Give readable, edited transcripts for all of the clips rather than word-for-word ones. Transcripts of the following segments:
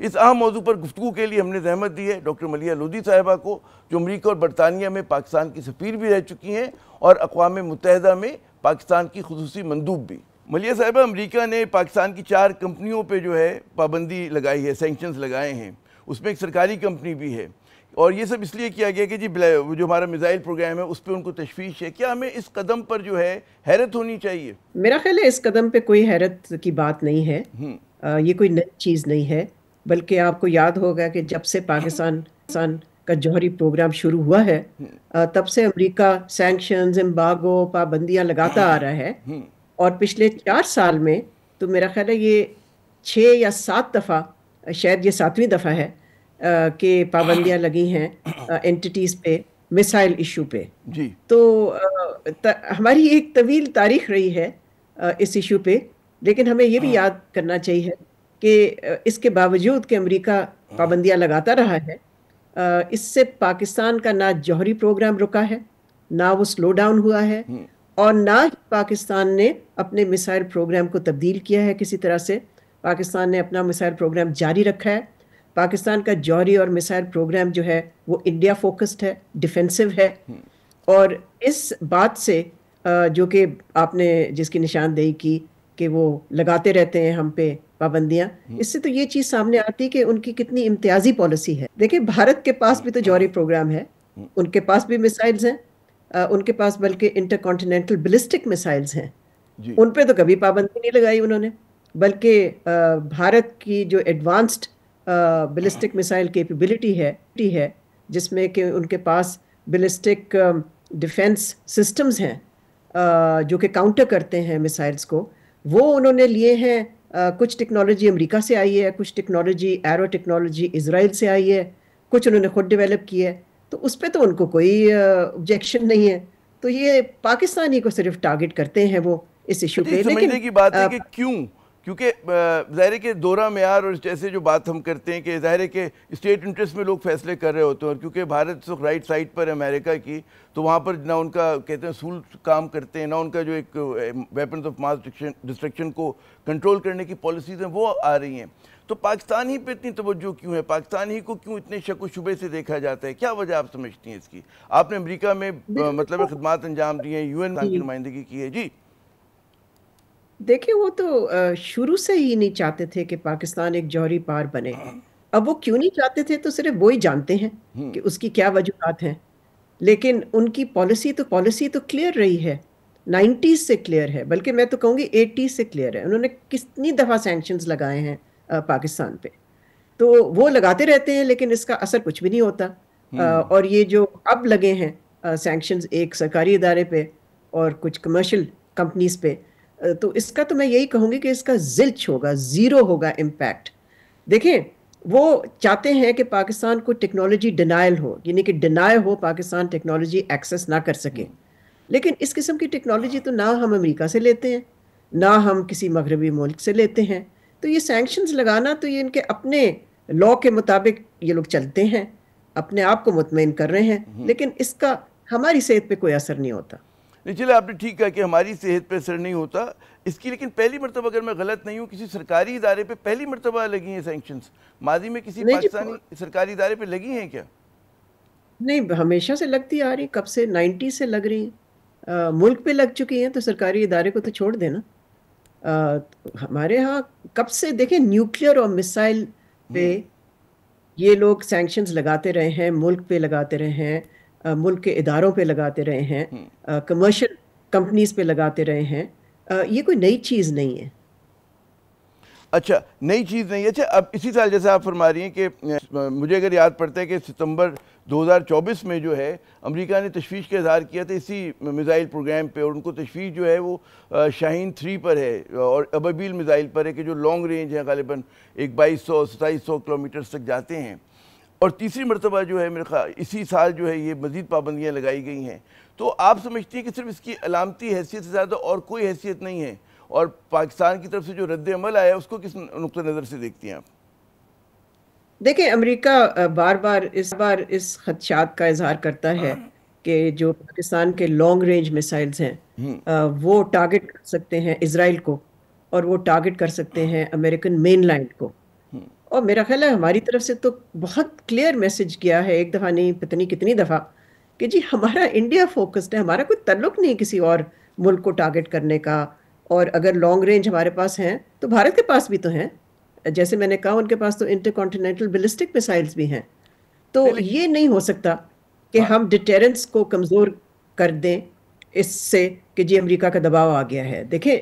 اس اہم موضوع پر گفتگو کے لیے ہم نے زحمت دی ہے ڈاکٹر ملیحہ لودھی صاحبہ کو، جو امریکہ اور برطانیہ میں پاکستان کی سفیر بھی رہ چکی ہیں اور اقوام متحدہ میں پاکستان کی خصوصی مندوب بھی۔ ملیحہ صاحبہ، امریکہ نے پاکستان کی 4 کمپنیوں پہ جو ہے پابندی لگائی ہے، سینکشنز لگائے ہیں، اس میں ایک سرکاری کمپنی بھی ہے، اور یہ سب اس لیے کیا گیا کہ جو ہمارا میزائل پروگرام ہے اس پہ ان کو تشویش ہے۔ کیا ہمیں اس قدم پر جو ہے حیرت ہونی چاہیے؟ میرا خیال ہے اس قدم پہ کوئی حیرت کی بات نہیں ہے، یہ کوئی نئی چیز نہیں ہے، بلکہ آپ کو یاد ہوگا کہ جب سے پاکستان کا جوہری پروگرام شروع ہوا ہے تب سے امریکہ سینکشنز، امبارگو، پابندیاں لگاتا آ رہا ہے، اور پچھلے 4 سال میں تو میرا خیال ہے یہ 6 یا 7 دفعہ، شاید یہ 7ویں دفعہ ہے کہ پابندیاں لگی ہیں انٹیٹیز پہ، میسائل ایشو پہ۔ جی تو ہماری ایک طویل تاریخ رہی ہے اس ایشو پہ، لیکن ہمیں یہ بھی یاد کرنا چاہیے کہ اس کے باوجود کہ امریکہ پابندیاں لگاتا رہا ہے، اس سے پاکستان کا نہ جوہری پروگرام رکا ہے، نہ وہ سلو ڈاؤن ہوا ہے، اور نہ ہی پاکستان نے اپنے میسائل پروگرام کو تبدیل کیا ہے کسی طرح سے۔ پاکستان نے اپنا میسائل پروگرام جاری رکھا ہے۔ پاکستان کا جوہری اور میسائل پروگرام جو ہے وہ انڈیا فوکسڈ ہے، ڈیفینسو ہے، اور اس بات سے جو کہ آپ نے جس کی نشاندہی کی کہ وہ لگاتے رہتے ہیں ہم پہ پابندیاں، اس سے تو یہ چیز سامنے آتی کہ ان کی کتنی امتیازی پالیسی ہے۔ دیکھیں، بھارت کے پاس بھی تو جوہری پروگرام ہے، ان کے پاس بھی میسائلز ہیں، ان کے پاس بلکہ انٹر کانٹیننٹل بلسٹک میسائلز ہیں، ان پہ تو کبھی پابندی نہیں لگائی انہوں نے، بلکہ بھارت کی جو ایڈوانسڈ بلسٹک میسائل کیپیبلٹی ہے جس میں کہ ان کے پاس بلسٹک ڈیفنس سسٹمز ہیں جو کہ کاؤنٹر کرتے ہیں میسائلز کو، وہ انہوں نے لیے ہیں۔ کچھ ٹیکنالوجی امریکہ سے آئی ہے، کچھ ٹیکنالوجی ایرو ٹیکنالوجی اسرائیل سے آئی ہے، کچھ انہوں نے خود ڈیولپ کی ہے، تو اس پہ تو ان کو کوئی آبجیکشن نہیں ہے۔ تو یہ پاکستانی کو صرف ٹارگٹ کرتے ہیں وہ اس ایشو اچھا، پہ، یہ لیکن سمجھنے کی بات ہے کہ کیوں؟ کیونکہ ظاہر ہے کہ دورہ معیار اور جیسے جو بات ہم کرتے ہیں کہ ظاہر ہے کہ اسٹیٹ انٹرسٹ میں لوگ فیصلے کر رہے ہوتے ہیں، اور کیونکہ بھارت اس وقت رائٹ سائڈ پر ہے امریکہ کی، تو وہاں پر نہ ان کا کہتے ہیں اصول کام کرتے ہیں، نہ ان کا جو ایک ویپنز آف ماس ڈسٹرکشن کو کنٹرول کرنے کی پالیسیز ہیں وہ آ رہی ہیں۔ تو پاکستان ہی پہ اتنی توجہ کیوں ہے؟ پاکستان ہی کو کیوں اتنے شک و شبے سے دیکھا جاتا ہے؟ کیا وجہ آپ سمجھتی ہیں اس کی؟ آپ نے امریکہ میں مطلب خدمات انجام دی ہیں، یو این کی نمائندگی کی ہے۔ جی دیکھیں، وہ تو شروع سے ہی نہیں چاہتے تھے کہ پاکستان ایک جوہری پار بنے۔ اب وہ کیوں نہیں چاہتے تھے تو صرف وہی جانتے ہیں کہ اس کی کیا وجوہات ہیں، لیکن ان کی پالیسی تو کلیئر رہی ہے، 90s سے کلیئر ہے، بلکہ میں تو کہوں گی 80s سے کلیئر ہے۔ انہوں نے کتنی دفعہ سینکشنز لگائے ہیں پاکستان پہ، تو وہ لگاتے رہتے ہیں لیکن اس کا اثر کچھ بھی نہیں ہوتا۔ اور یہ جو اب لگے ہیں سینکشنز ایک سرکاری ادارے پہ اور کچھ کمرشل کمپنیز پہ، تو اس کا تو میں یہی کہوں گی کہ اس کا زلچ ہوگا، زیرو ہوگا امپیکٹ۔ دیکھیں، وہ چاہتے ہیں کہ پاکستان کو ٹیکنالوجی ڈینائل ہو، یعنی کہ ڈینائی ہو، پاکستان ٹیکنالوجی ایکسس نہ کر سکے، لیکن اس قسم کی ٹیکنالوجی تو نہ ہم امریکہ سے لیتے ہیں، نہ ہم کسی مغربی ملک سے لیتے ہیں، تو یہ سینکشنز لگانا تو یہ ان کے اپنے لا کے مطابق یہ لوگ چلتے ہیں، اپنے آپ کو مطمئن کر رہے ہیں، لیکن اس کا ہماری صحت پہ کوئی اثر نہیں ہوتا۔ نہیں، چلے آپ نے ٹھیک کہا کہ ہماری صحت پہ اثر نہیں ہوتا اس کی، لیکن پہلی مرتبہ اگر میں غلط نہیں ہوں کسی سرکاری ادارے پہ پہلی مرتبہ لگی ہیں سینکشنز؟ ماضی میں کسی نہیں جی، پاکستانی سرکاری ادارے پہ لگی ہیں کیا؟ نہیں، ہمیشہ سے لگتی آ رہی، کب سے 90 سے لگ رہی ہیں، ملک پہ لگ چکی ہیں تو سرکاری ادارے کو تو چھوڑ دینا۔ ہمارے ہاں کب سے دیکھیں نیوکلیئر اور میسائل پہ یہ لوگ سینکشنز لگاتے رہے ہیں، ملک پہ لگاتے رہے ہیں، ملک کے اداروں پہ لگاتے رہے ہیں، کمرشل کمپنیز پہ لگاتے رہے ہیں، یہ کوئی نئی چیز نہیں ہے۔ اچھا، نئی چیز نہیں ہے۔ اچھا، اب اسی سال جیسے آپ فرما رہی ہیں کہ مجھے اگر یاد پڑتا ہے کہ ستمبر 2024 میں جو ہے امریکہ نے تشویش کا اظہار کیا تھا اسی میزائل پروگرام پہ، اور ان کو تشویش جو ہے وہ شاہین 3 پر ہے اور ابابیل میزائل پر ہے کہ جو لانگ رینج ہے، غالباً 2200-2700 کلومیٹرز تک جاتے ہیں، اور تیسری مرتبہ جو ہے میرے خیال اسی سال جو ہے یہ مزید پابندیاں لگائی گئی ہیں۔ تو آپ سمجھتی ہیں کہ صرف اس کی علامتی حیثیت سے زیادہ اور کوئی حیثیت نہیں ہے، اور پاکستان کی طرف سے جو رد عمل آیا اس کو کس نقطہ نظر سے دیکھتی ہیں آپ؟ دیکھیں، امریکہ بار بار اس خدشات کا اظہار کرتا ہے کہ جو پاکستان کے لانگ رینج میسائلز ہیں وہ ٹارگٹ کر سکتے ہیں اسرائیل کو، اور وہ ٹارگٹ کر سکتے ہیں امریکن مین لینڈ کو، اور میرا خیال ہے ہماری طرف سے تو بہت کلیئر میسج کیا ہے، ایک دفعہ نہیں پتہ نہیں کتنی دفعہ، کہ جی ہمارا انڈیا فوکسڈ ہے، ہمارا کوئی تعلق نہیں کسی اور ملک کو ٹارگٹ کرنے کا. اور اگر لانگ رینج ہمارے پاس ہیں تو بھارت کے پاس بھی تو ہیں، جیسے میں نے کہا ان کے پاس تو انٹر کانٹیننٹل بیلسٹک میسائلز بھی ہیں. تو نہیں یہ نہیں ہو سکتا کہ ہاں ہم ڈیٹیرنس کو کمزور کر دیں اس سے کہ جی امریکہ کا دباؤ آ گیا ہے. دیکھیں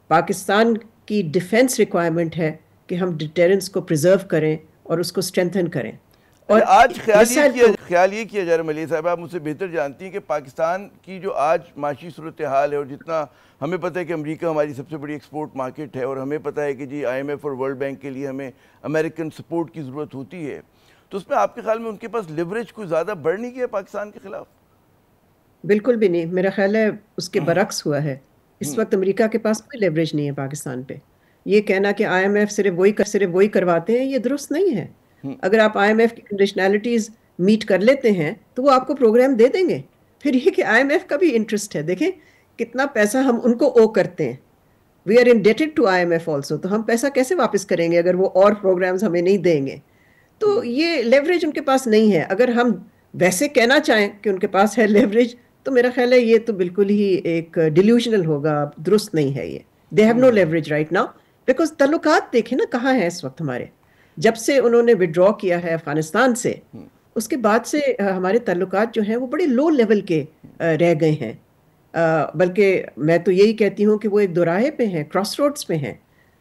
پاکستان کی ڈیفنس ریکوائرمنٹ ہے کہ ہم ڈیٹیرنس کو پریزرو کریں اور اس کو اسٹرینتھن کریں. اور اچھا، آج مسائل تو خیال یہ کیا جا رہا ہے ملیح صاحب، آپ مجھ سے بہتر جانتی ہیں کہ پاکستان کی جو آج معاشی صورتحال ہے، اور جتنا ہمیں پتہ ہے کہ امریکہ ہماری سب سے بڑی ایکسپورٹ مارکیٹ ہے، اور ہمیں پتہ ہے کہ جی IMF اور ورلڈ بینک کے لیے ہمیں امریکن سپورٹ کی ضرورت ہوتی ہے، تو اس میں آپ کے خیال میں ان کے پاس لیوریج کوئی زیادہ بڑھ نہیں گیا پاکستان کے خلاف؟ بالکل بھی نہیں. میرا خیال ہے اس کے برعکس ہوا ہے. اس وقت امریکہ کے پاس کوئی لیوریج نہیں ہے پاکستان پہ. یہ کہنا کہ IMF صرف وہی کرواتے ہیں، یہ درست نہیں ہے. اگر آپ IMF کی کنڈیشنالٹیز میٹ کر لیتے ہیں تو وہ آپ کو پروگرام دے دیں گے. پھر یہ کہ IMF کا بھی انٹرسٹ ہے. دیکھیں کتنا پیسہ ہم ان کو او کرتے ہیں. We are indebted to IMF also. تو ہم پیسہ کیسے واپس کریں گے اگر وہ اور پروگرامز ہمیں نہیں دیں گے؟ تو یہ لیوریج ان کے پاس نہیں ہے. اگر ہم ویسے کہنا چاہیں کہ ان کے پاس ہے لیوریج، تو میرا خیال ہے یہ تو بالکل ہی ایک ڈیلیوژنل ہوگا، درست نہیں ہے یہ. They have no leverage right now, because تعلقات دیکھیں نا کہاں ہیں اس وقت ہمارے. جب سے انہوں نے وڈرا کیا ہے افغانستان سے، اس کے بعد سے ہمارے تعلقات جو ہیں وہ بڑے لو لیول کے رہ گئے ہیں. بلکہ میں تو یہی کہتی ہوں کہ وہ ایک دوراہے پہ ہیں، کراس روڈز پہ ہیں.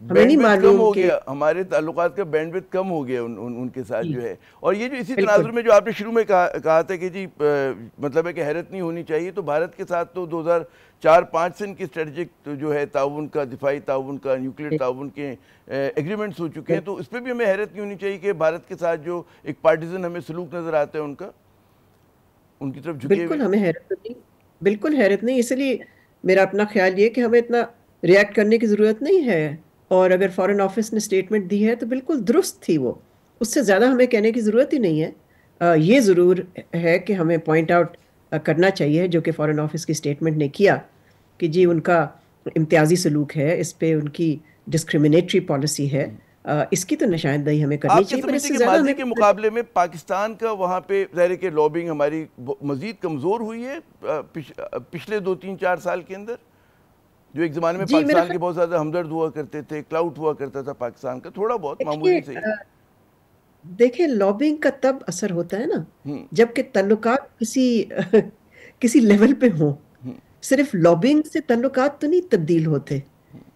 ہمیں نہیں بینڈ وڈتھ کم معلوم ہو کہ گیا، ہمارے تعلقات کا بینڈ وڈتھ کم ہو گیا ان کے ساتھ جو ہے. اور یہ جو اسی بالکل تناظر میں جو آپ نے شروع میں کہا تھا کہ جی مطلب ہے کہ حیرت نہیں ہونی چاہیے، تو بھارت کے ساتھ تو 2004-05 سے ان کی اسٹریٹجک جو ہے تعاون کا، دفاعی تعاون کا، نیوکلیر تعاون کے ایگریمنٹس ہو چکے ہیں. تو اس پہ بھی ہمیں حیرت نہیں ہونی چاہیے کہ بھارت کے ساتھ جو ایک پارٹیزن ہمیں سلوک نظر آتا ہے ان کا، ان کی طرف جھکے ہوئے. بالکل ہمیں حیرت نہیں، بالکل حیرت نہیں. اس لیے میرا اپنا خیال یہ کہ ہمیں اتنا ریئیکٹ کرنے کی ضرورت نہیں ہے. اور اگر فارن آفس نے اسٹیٹمنٹ دی ہے تو بالکل درست تھی وہ، اس سے زیادہ ہمیں کہنے کی ضرورت ہی نہیں ہے. یہ ضرور ہے کہ ہمیں پوائنٹ آؤٹ کرنا چاہیے جو کہ فارن آفس کی اسٹیٹمنٹ نے کیا کہ جی ان کا امتیازی سلوک ہے، اس پہ ان کی ڈسکریمنیٹری پالیسی ہے. اس کی تو نشاندہی ہمیں کرنی آپ کیا چاہیے، پر اس سمجھتے سے ہیں کہ زیادہ ماضی ہمیں کے مقابلے میں پاکستان کا وہاں پہ ظاہر ہے کہ لابنگ ہماری مزید کمزور ہوئی ہے پچھلے 2-3-4 سال کے اندر؟ جو ایک زمانے میں جی میرا پاکستان کے بہت زیادہ ہمدرد ہوا کرتے تھے، کلاؤٹ ہوا کرتا تھا پاکستان کا، تھوڑا بہت دیکھیے معمولی صحیح. دیکھیں لابنگ کا تب اثر ہوتا ہے نا جب کہ تعلقات کسی لیول پہ ہوں. صرف لابنگ سے تعلقات تو نہیں تبدیل ہوتے،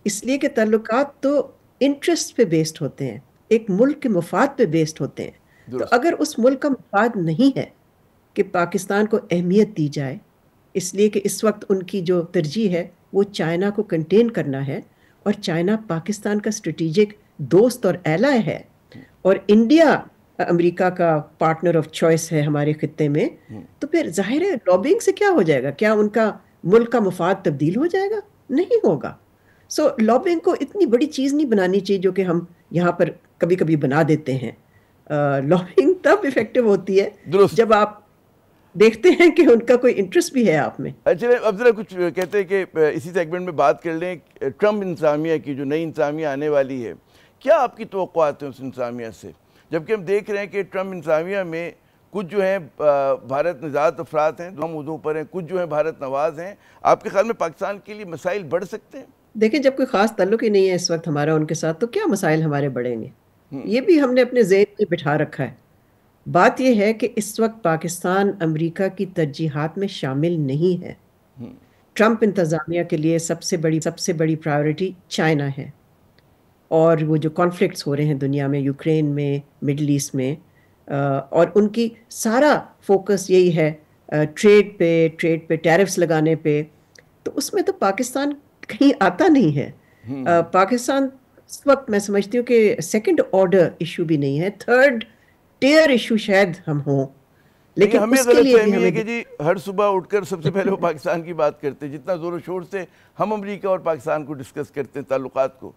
اس لیے کہ تعلقات تو انٹرسٹ پہ بیسڈ ہوتے ہیں، ایک ملک کے مفاد پہ بیسڈ ہوتے ہیں. تو درست. اگر اس ملک کا مفاد نہیں ہے کہ پاکستان کو اہمیت دی جائے، اس لیے کہ اس وقت ان کی جو ترجیح ہے وہ چائنا کو کنٹین کرنا ہے، اور چائنا پاکستان کا اسٹریٹجک دوست اور ایلائے ہے، اور انڈیا امریکہ کا پارٹنر آف چوائس ہے ہمارے خطے میں، تو پھر ظاہر ہے لابنگ سے کیا ہو جائے گا؟ کیا ان کا ملک کا مفاد تبدیل ہو جائے گا؟ نہیں ہوگا. سو لابنگ کو اتنی بڑی چیز نہیں بنانی چاہیے جو کہ ہم یہاں پر کبھی کبھی بنا دیتے ہیں. لابنگ تب افیکٹو ہوتی ہے درست. جب آپ دیکھتے ہیں کہ ان کا کوئی انٹرسٹ بھی ہے آپ میں. اچھا اب ذرا کچھ کہتے ہیں کہ اسی سیگمنٹ میں بات کر لیں ٹرمپ انتظامیہ کی، جو نئی انتظامیہ آنے والی ہے. کیا آپ کی توقعات ہیں اس انتظامیہ سے؟ جبکہ ہم دیکھ رہے ہیں کہ ٹرمپ انتظامیہ میں کچھ جو ہیں بھارت نژاد افراد ہیں، دو عہدوں پر ہیں، کچھ جو ہیں بھارت نواز ہیں. آپ کے خیال میں پاکستان کے لیے مسائل بڑھ سکتے ہیں؟ دیکھیں جب کوئی خاص تعلق ہی نہیں ہے اس وقت ہمارا ان کے ساتھ، تو کیا مسائل ہمارے بڑھیں گے؟ یہ بھی ہم نے اپنے ذہن میں بٹھا رکھا ہے. بات یہ ہے کہ اس وقت پاکستان امریکہ کی ترجیحات میں شامل نہیں ہے. ٹرمپ انتظامیہ کے لیے سب سے بڑی پرائیورٹی چائنا ہے، اور وہ جو کانفلکٹس ہو رہے ہیں دنیا میں، یوکرین میں، مڈل ایسٹ میں، اور ان کی سارا فوکس یہی ہے ٹریڈ پہ ٹیرفز لگانے پہ. تو اس میں تو پاکستان کہیں آتا نہیں ہے. پاکستان اس وقت میں سمجھتی ہوں کہ سیکنڈ آرڈر ایشو بھی نہیں ہے، تھرڈ ٹیئر ایشو شاید ہم ہوں. لیکن ہمیں اس کے غلط لیے بھی فہمی ہے ہمیں کہ جی ہر صبح اٹھ کر سب سے پہلے وہ پاکستان کی بات کرتے ہیں، جتنا زور و شور سے ہم امریکہ اور پاکستان کو ڈسکس کرتے ہیں تعلقات کو.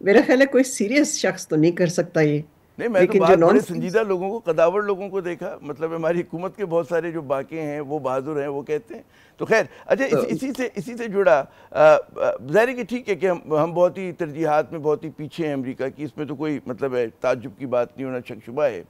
میرا خیال ہے کوئی سیریس شخص تو نہیں کر سکتا یہ. نہیں میں تو بات بڑے سنجیدہ لوگوں کو، قداور لوگوں کو دیکھا، مطلب ہماری حکومت کے بہت سارے جو باقی ہیں وہ بہادر ہیں وہ کہتے ہیں. تو خیر اچھا اسی سے جڑا ظاہر ہے کہ ٹھیک ہے کہ ہم بہت ہی ترجیحات میں بہت ہی پیچھے ہیں امریکہ کی، اس میں تو کوئی مطلب ہے تعجب کی بات نہیں ہونا، شک شبہ ہے.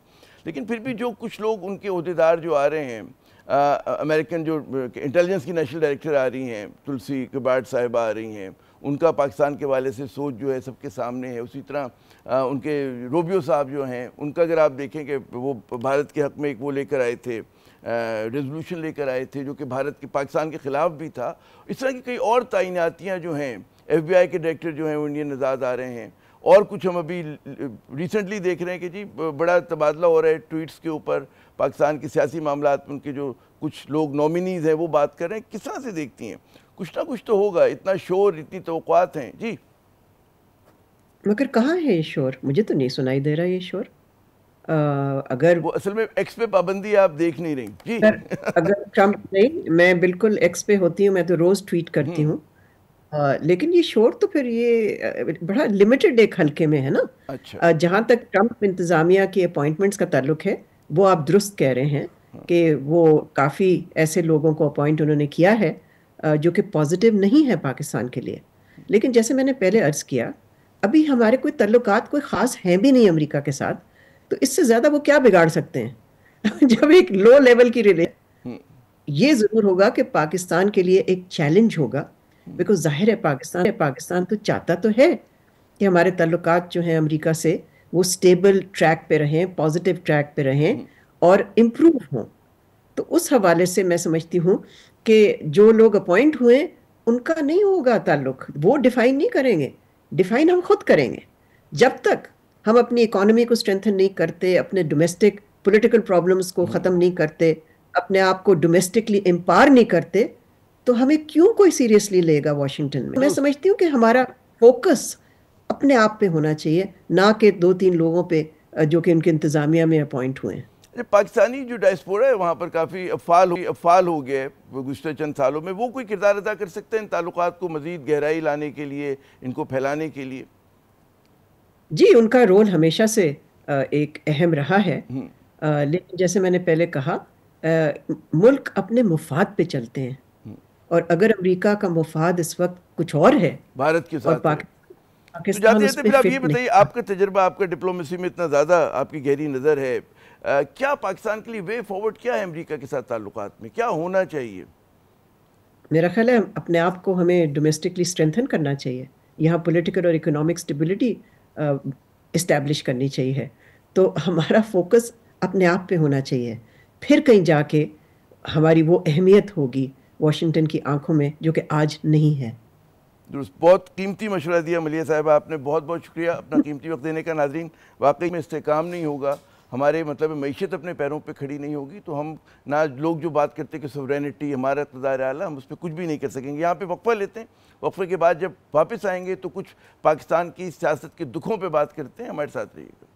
لیکن پھر بھی جو کچھ لوگ ان کے عہدیدار جو آ رہے ہیں، امریکن جو انٹیلیجنس کی نیشنل ڈائریکٹر آ رہی ہیں، تلسی گبارڈ صاحبہ آ رہی ہیں، ان کا پاکستان کے حوالے سے سوچ جو ہے سب کے سامنے ہے. اسی طرح ان کے روبیو صاحب جو ہیں، ان کا اگر آپ دیکھیں کہ وہ بھارت کے حق میں ایک وہ لے کر آئے تھے، ریزولوشن لے کر آئے تھے جو کہ بھارت کے پاکستان کے خلاف بھی تھا. اس طرح کی کئی اور تعیناتیاں جو ہیں، ایف بی آئی کے ڈائریکٹر جو ہیں وہ انڈین نژاد آ رہے ہیں، اور کچھ ہم ابھی ریسنٹلی دیکھ رہے ہیں کہ جی بڑا تبادلہ ہو رہا ہے ٹویٹس کے اوپر، پاکستان کی سیاسی معاملات میں ان کے جو کچھ لوگ نومینیز ہیں وہ بات کر رہے ہیں. کس طرح سے دیکھتی ہیں؟ کچھ نہ کچھ تو ہوگا، اتنا شور، اتنی توقعات ہیں. جی مگر کہاں ہے یہ شور؟ مجھے تو نہیں سنائی دے رہا یہ شور. اگر وہ اصل میں ایکس پہ پابندی آپ دیکھ نہیں رہی. جی اگر ٹرمپ نہیں، میں بالکل ایکس پہ ہوتی ہوں، میں تو روز ٹویٹ کرتی ہوں. لیکن یہ شور تو پھر یہ بڑا لمیٹڈ ایک حلقے میں ہے نا. اچھا جہاں تک ٹرمپ انتظامیہ کے اپوائنٹمنٹس کا تعلق ہے، وہ آپ درست کہہ رہے ہیں کہ وہ کافی ایسے لوگوں کو اپوائنٹ انہوں نے کیا ہے جو کہ پازیٹیو نہیں ہے پاکستان کے لیے. لیکن جیسے میں نے پہلے عرض کیا، ابھی ہمارے کوئی تعلقات کوئی خاص ہیں بھی نہیں امریکہ کے ساتھ، تو اس سے زیادہ وہ کیا بگاڑ سکتے ہیں جب ایک لو لیول کی یہ ضرور ہوگا کہ پاکستان کے لیے ایک چیلنج ہوگا، بیکاز ظاہر ہے پاکستان تو چاہتا تو ہے کہ ہمارے تعلقات جو ہیں امریکہ سے وہ سٹیبل ٹریک پہ رہیں، پازیٹیو ٹریک پہ رہیں اور امپروو ہوں. تو اس حوالے سے میں سمجھتی ہوں کہ جو لوگ اپوائنٹ ہوئے ان کا نہیں ہوگا تعلق، وہ ڈیفائن نہیں کریں گے، ڈیفائن ہم خود کریں گے. جب تک ہم اپنی اکانومی کو اسٹرینتھن نہیں کرتے، اپنے ڈومیسٹک پولیٹیکل پرابلمس کو ختم نہیں کرتے، اپنے آپ کو ڈومیسٹکلی امپاور نہیں کرتے، تو ہمیں کیوں کوئی سیریسلی لے گا واشنگٹن میں. میں سمجھتی ہوں کہ ہمارا فوکس اپنے آپ پہ ہونا چاہیے، نہ کہ 2-3 لوگوں پہ جو کہ ان کے انتظامیہ میں اپوائنٹ ہوئے ہیں. پاکستانی جو ڈائسپورا ہے وہاں پر کافی افعال ہو گیا ہے گزشتہ چند سالوں میں، وہ کوئی کردار ادا کر سکتے ہیں ان تعلقات کو مزید گہرائی لانے کے لیے، ان کو پھیلانے کے لیے؟ جی ان کا رول ہمیشہ سے ایک اہم رہا ہے، لیکن جیسے میں نے پہلے کہا ملک اپنے مفاد پہ چلتے ہیں، اور اگر امریکہ کا مفاد اس وقت کچھ اور ہے بھارت کے اور ساتھ پاکستان اس پہ پھر آپ فٹ یہ نہیں. بتائیے، آپ کا تجربہ، آپ کا ڈپلومیسی میں اتنا زیادہ آپ کی گہری نظر ہے، کیا پاکستان کے لیے وے فارورڈ کیا ہے امریکہ کے ساتھ تعلقات میں؟ کیا ہونا چاہیے؟ میرا خیال ہے اپنے آپ کو ہمیں ڈومیسٹکلی اسٹرینتھن کرنا چاہیے، یہاں پولیٹیکل اور اکنامک اسٹیبلٹی اسٹیبلش کرنی چاہیے. تو ہمارا فوکس اپنے آپ پہ ہونا چاہیے، پھر کہیں جا کے ہماری وہ اہمیت ہوگی واشنگٹن کی آنکھوں میں جو کہ آج نہیں ہے. درست، بہت قیمتی مشورہ دیا ملیحہ صاحبہ آپ نے، بہت بہت شکریہ اپنا قیمتی وقت دینے کا. ناظرین، واقعی میں استحکام نہیں ہوگا، ہمارے مطلب معیشت اپنے پیروں پہ کھڑی نہیں ہوگی تو ہم نہ لوگ جو بات کرتے کہ سورینٹی ہمارا اقتدار اعلیٰ، ہم اس پہ کچھ بھی نہیں کر سکیں گے. یہاں پہ وقفہ لیتے ہیں، وقفے کے بعد جب واپس آئیں گے تو کچھ پاکستان کی سیاست کے دکھوں پہ بات کرتے ہیں. ہمارے ساتھ رہیے گا.